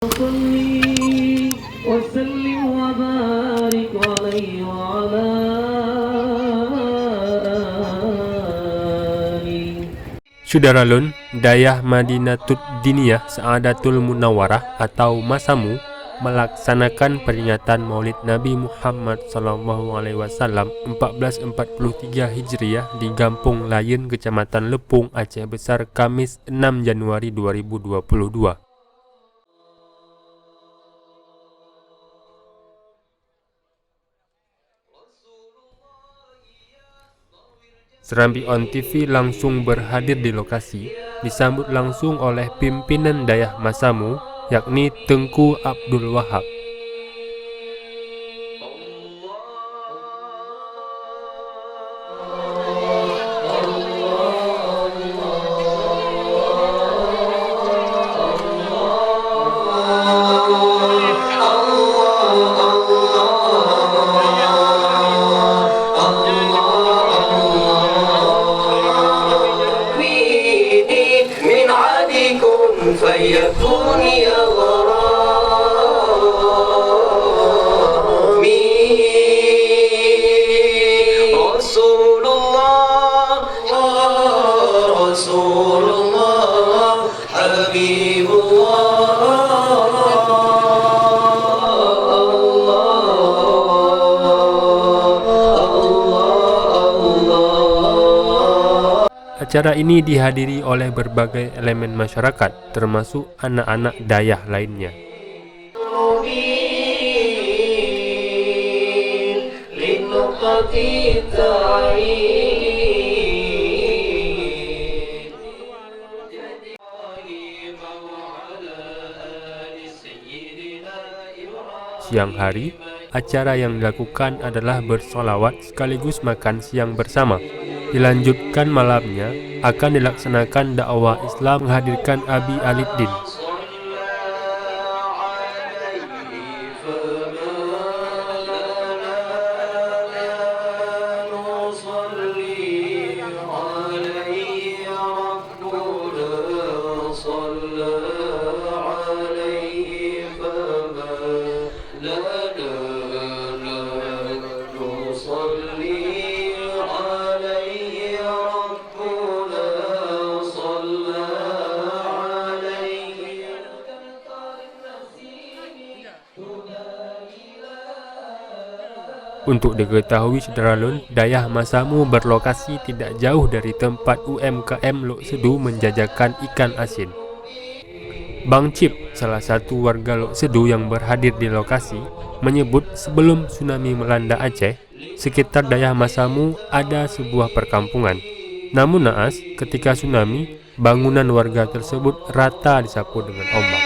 صلي وسلم وبارك عليه وعلى آله. Syudaralun, Dayah Madinatud Diniyah Sa'adatul Munawwarah atau Masamu melaksanakan peringatan Maulid Nabi Muhammad SAW 1443 Hijriah di Gampung Layen, Kecamatan Lepung, Aceh Besar, Kamis 6 Januari 2022. Serambi On TV langsung berhadir di lokasi, disambut langsung oleh pimpinan Dayah Masamu, yakni Tengku Abdul Wahab. فيكون يا غرامي رسول الله رسول الله حبيب Acara ini dihadiri oleh berbagai elemen masyarakat, termasuk anak-anak Dayah lainnya. Siang hari, acara yang dilakukan adalah bersolawat sekaligus makan siang bersama. Dilanjutkan malamnya akan dilaksanakan dakwah Islam menghadirkan Abi Aliddin. Untuk diketahui Syudaralun, Dayah Masamu berlokasi tidak jauh dari tempat UMKM Lok Sedu menjajakan ikan asin. Bang Cip, salah satu warga Lok Sedu yang berhadir di lokasi, menyebut sebelum tsunami melanda Aceh, sekitar Dayah Masamu ada sebuah perkampungan. Namun naas, ketika tsunami, bangunan warga tersebut rata disapu dengan ombak.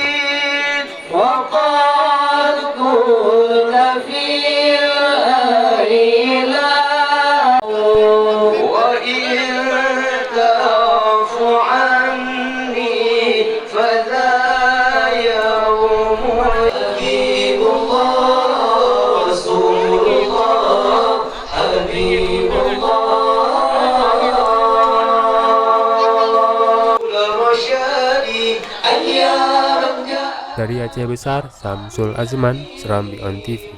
Dari Aceh Besar, Samsul Azman, Serambi On TV.